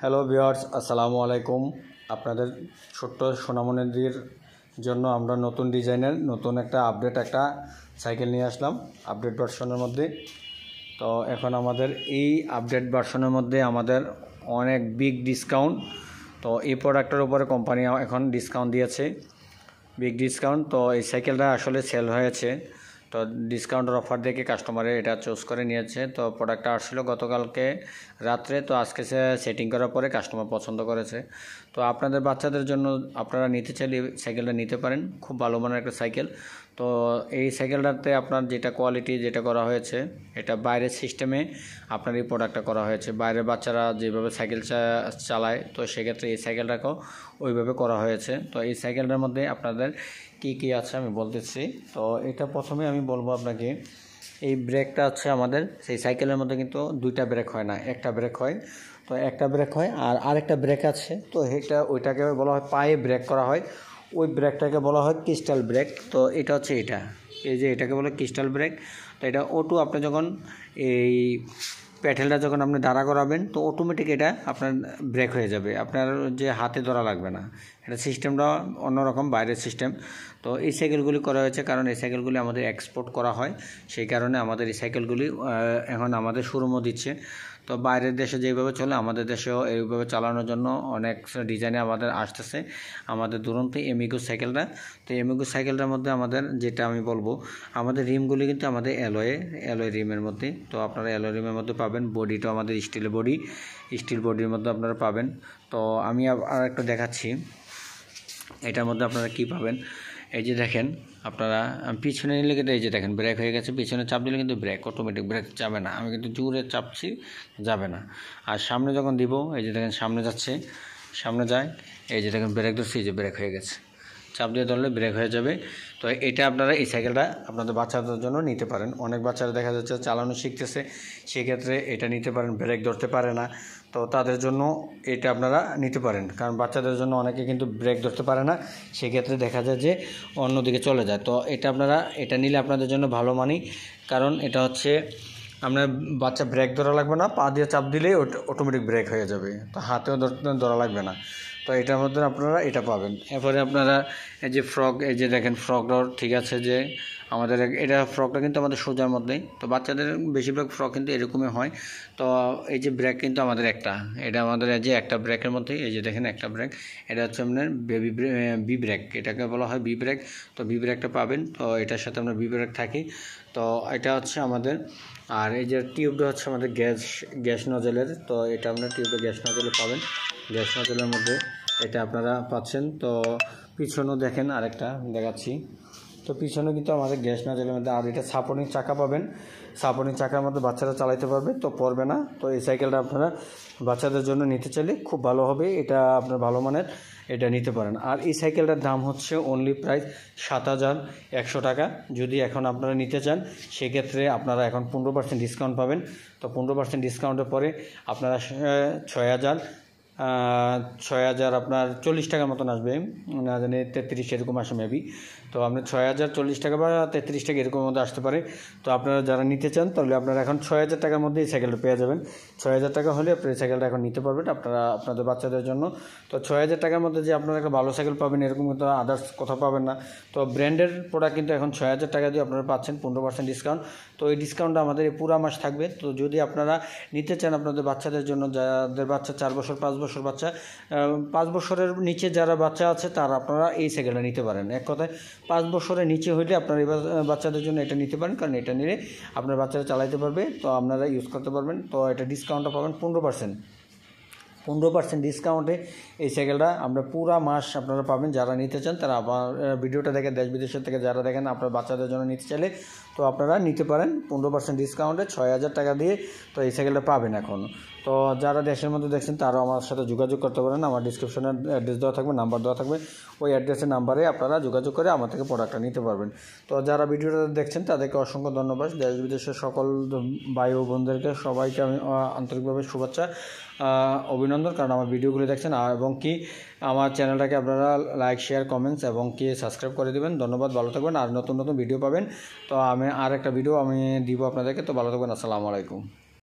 Hello viewers, আসসালামু আলাইকুম। আপনাদের ছোট্ট সোনামণিদের জন্য আমরা নতুন ডিজাইনের নতুন একটা সাইকেল নিয়ে আসলাম আপডেট ভার্সনের মধ্যে। তো এখন আমাদের এই আপডেট ভার্সনের মধ্যে আমাদের অনেক বিগ ডিসকাউন্ট। তো এই প্রোডাক্টের উপরে কোম্পানি এখন ডিসকাউন্ট দিয়েছে, বিগ ডিসকাউন্ট। তো এই সাইকেলটা আসলে সেল হয়েছে, তো ডিসকাউন্টের অফার দেখে কাস্টমারে এটা চুজ করে নিয়েছে। তো প্রোডাক্টটা আসছিল গতকালকে রাত্রে, তো আজকে সেটিং করার পরে কাস্টমার পছন্দ করেছে। তো আপনাদের বাচ্চাদের জন্য আপনারা নিতে চাইলে সাইকেলটা নিতে পারেন, খুব ভালো মানের একটা সাইকেল। তো এই সাইকেলটাতে আপনার যেটা কোয়ালিটি যেটা করা হয়েছে, এটা বাইরের সিস্টেমে আপনার এই প্রোডাক্টটা করা হয়েছে। বাইরের বাচ্চারা যেভাবে সাইকেল চালায়, তো সেক্ষেত্রে এই সাইকেলটাকেও ওইভাবে করা হয়েছে। তো এই সাইকেলটার মধ্যে আপনাদের কি আছে আমি বলতেছি। তো এটা প্রথমে আমি বলবো আপনাকে, এই ব্রেকটা হচ্ছে আমাদের সেই সাইকেলের মধ্যে কিন্তু দুইটা ব্রেক হয় না, একটা ব্রেক হয়। তো একটা ব্রেক হয় আর আরেকটা ব্রেক আছে, তো ওইটাকে বলা হয় পায়ে ব্রেক করা হয়, ওই ব্রেকটাকে বলা হয় ক্রিস্টাল ব্রেক। তো এটা হচ্ছে এই যে এটাকে বলে ক্রিস্টাল ব্রেক। তো এটা আপনি যখন এই প্যাডেলটা যখন আপনি দাঁড়া করাবেন, তো অটোমেটিক এটা আপনার ব্রেক হয়ে যাবে, আপনার যে হাতে ধরা লাগবে না। এটা সিস্টেমটা অন্যরকম, বাইরের সিস্টেম। তো এই সাইকেলগুলি করা হয়েছে কারণ এই সাইকেলগুলি আমাদের এক্সপোর্ট করা হয়, সেই কারণে আমাদের এই সাইকেলগুলি এখন আমাদের শোরুমও দিচ্ছে। তো বাইরের দেশে যেভাবে চলে আমাদের দেশেও এইভাবে চালানোর জন্য অনেক ডিজাইনে আমাদের আসতেছে আমাদের দুরন্ত এমিগো সাইকেলটা। তো এমিগো সাইকেলটার মধ্যে আমাদের যেটা আমি বলবো, আমাদের রিমগুলি কিন্তু আমাদের অ্যালয় রিমের মধ্যে। তো আপনারা অ্যালয় রিমের মধ্যে পাবেন, বডিটাও আমাদের স্টিল বডির মধ্যে আপনারা পাবেন। তো আমি আর একটা দেখাচ্ছি এটার মধ্যে আপনারা কি পাবেন। এই যে দেখেন, আপনারা পিছনে নিলে কিন্তু এই যে দেখেন ব্রেক হয়ে গেছে, পিছনে চাপ দিলে কিন্তু ব্রেক অটোমেটিক ব্রেক যাবে না, আমি কিন্তু জোরে চাপছি যাবে না। আর সামনে যখন দিব, এই যে দেখেন সামনে যাচ্ছে, সামনে যায়, এই যে দেখেন ব্রেক ধরছি, এই যে ব্রেক হয়ে গেছে, চাপ দিয়ে ধরলে ব্রেক হয়ে যাবে। তো এটা আপনারা এই সাইকেলটা আপনাদের বাচ্চাদের জন্য নিতে পারেন। অনেক বাচ্চারা দেখা যাচ্ছে চালানো শিখতেছে, সেক্ষেত্রে এটা নিতে পারেন, ব্রেক ধরতে পারে না, তো তাদের জন্য এটা আপনারা নিতে পারেন। কারণ বাচ্চাদের জন্য অনেকে কিন্তু ব্রেক ধরতে পারে না, সেক্ষেত্রে দেখা যায় যে অন্যদিকে চলে যায়। তো এটা নিলে আপনাদের জন্য ভালো মানি, কারণ এটা হচ্ছে আপনার বাচ্চা ব্রেক ধরা লাগবে না, পা দিয়ে চাপ দিলেই অটোমেটিক ব্রেক হয়ে যাবে, তো হাতেও ধরা লাগবে না। তো এটার মধ্যে আপনারা এটা পাবেন। এরপরে আপনারা এই যে এই যে দেখেন ফ্রকটাও ঠিক আছে, যে আমাদের ফ্রকটা কিন্তু আমাদের সোজার মধ্যেই। তো বাচ্চাদের বেশিরভাগ ফ্রক কিন্তু এরকমই হয়। তো এই যে ব্রেক কিন্তু আমাদের এটা আমাদের যে একটা ব্রেকের মধ্যেই, এই যে দেখেন একটা ব্রেক, এটা হচ্ছে আপনার বি ব্রেক, এটাকে বলা হয় বি ব্রেক। তো বি ব্রেকটা পাবেন, তো এটার সাথে আমরা বি ব্রেক থাকি। তো এটা হচ্ছে আমাদের, আর এই যে টিউবটা হচ্ছে আমাদের গ্যাস নজেলের। তো এটা আপনার টিউবটা গ্যাস নজেলে পাবেন, গ্যাস নজেলের মধ্যে এটা আপনারা পাচ্ছেন। তো পিছনেও দেখেন আরেকটা দেখাচ্ছি, তো পিছনে কিন্তু আমাদের গ্যাস নজেলের মধ্যে। আর এটা সাপোর্টিং চাকা পাবেন, সাপোর্টিং চাকার মধ্যে বাচ্চারা চালাইতে পারবে, তো পড়বে না। তো এই সাইকেলটা আপনারা বাচ্চাদের জন্য নিতে চাইলে খুব ভালো হবে, এটা আপনার ভালো মানের, এটা নিতে পারেন। আর এই সাইকেলটার দাম হচ্ছে অনলি প্রাইস 7,100 টাকা। যদি এখন আপনারা নিতে চান, সেক্ষেত্রে আপনারা এখন 15% ডিসকাউন্ট পাবেন। তো 15% ডিসকাউন্টের পরে আপনারা 6,000 আপনার 40 টাকার মতন আসবে, না জানি 33 এরকম আসে মেবি। তো আপনার 6,040 টাকা বা 33 টাকা এরকমের মধ্যে আসতে পারে। তো আপনারা যারা নিতে চান, তাহলে আপনারা এখন 6,000 টাকার মধ্যে এই সাইকেলটা পেয়ে যাবেন। 6,000 টাকা হলে আপনি এই সাইকেলটা এখন নিতে পারবেন আপনারা আপনাদের বাচ্চাদের জন্য। তো 6,000 টাকার মধ্যে যে আপনারা একটা ভালো সাইকেল পাবেন এরকম কিন্তু আদার্স কোথাও পাবেন না। তো ব্র্যান্ডের প্রোডাক্ট কিন্তু এখন 6,000 টাকা দিয়ে আপনারা পাচ্ছেন 15% ডিসকাউন্ট। তো এই ডিসকাউন্টটা আমাদের এই পুরো মাস থাকবে। তো যদি আপনারা নিতে চান আপনাদের বাচ্চাদের জন্য, যাদের বাচ্চা 4 বছর 5 বছর বাচ্চা, 5 বছরের নিচে যারা বাচ্চা আছে তারা আপনারা এই সাইকেলটা নিতে পারেন। এক কথায় 5 বছরের নিচে হইলে আপনারা এই বাচ্চাদের জন্য এটা নিতে পারেন, কারণ এটা নিলে আপনার বাচ্চারা চালাইতে পারবে, তো আপনারা ইউজ করতে পারবেন। তো এটা ডিসকাউন্টটা পাবেন 15% ডিসকাউন্টে এই সাইকেলটা আমরা পুরা মাস আপনারা পাবেন। যারা নিতে চান তারা আবার ভিডিওটা দেখে দেশ বিদেশের থেকে যারা দেখেন আপনার বাচ্চাদের জন্য নিতে চাইলে, তো আপনারা নিতে পারেন 15% ডিসকাউন্টে 6,000 টাকা দিয়ে। তো এই সাইকেলটা পাবেন এখন। তো যারা দেশের মধ্যে দেখছেন তারাও আমার সাথে যোগাযোগ করতে পারেন, আমার ডিসক্রিপশনে অ্যাড্রেস দেওয়া থাকবে, নাম্বার দেওয়া থাকবে, ওই অ্যাড্রেসের নাম্বারে আপনারা যোগাযোগ করে আমার থেকে প্রোডাক্টটা নিতে পারবেন। তো যারা ভিডিওটা দেখছেন তাদেরকে অসংখ্য ধন্যবাদ। দেশ বিদেশের সকল ভাই ও বোনদেরকে সবাইকে আমি আন্তরিকভাবে শুভেচ্ছা অভিনন্দন, কারণ আমার ভিডিওগুলো দেখছেন। এবং কি আমার চ্যানেলটাকে আপনারা লাইক শেয়ার কমেন্টস এবং কি সাবস্ক্রাইব করে দেবেন। ধন্যবাদ, ভালো থাকবেন। আর নতুন ভিডিও পাবেন। তো আমি আর একটা ভিডিও দিব আপনাদেরকে। তো ভালো থাকবেন, আসসালামু আলাইকুম।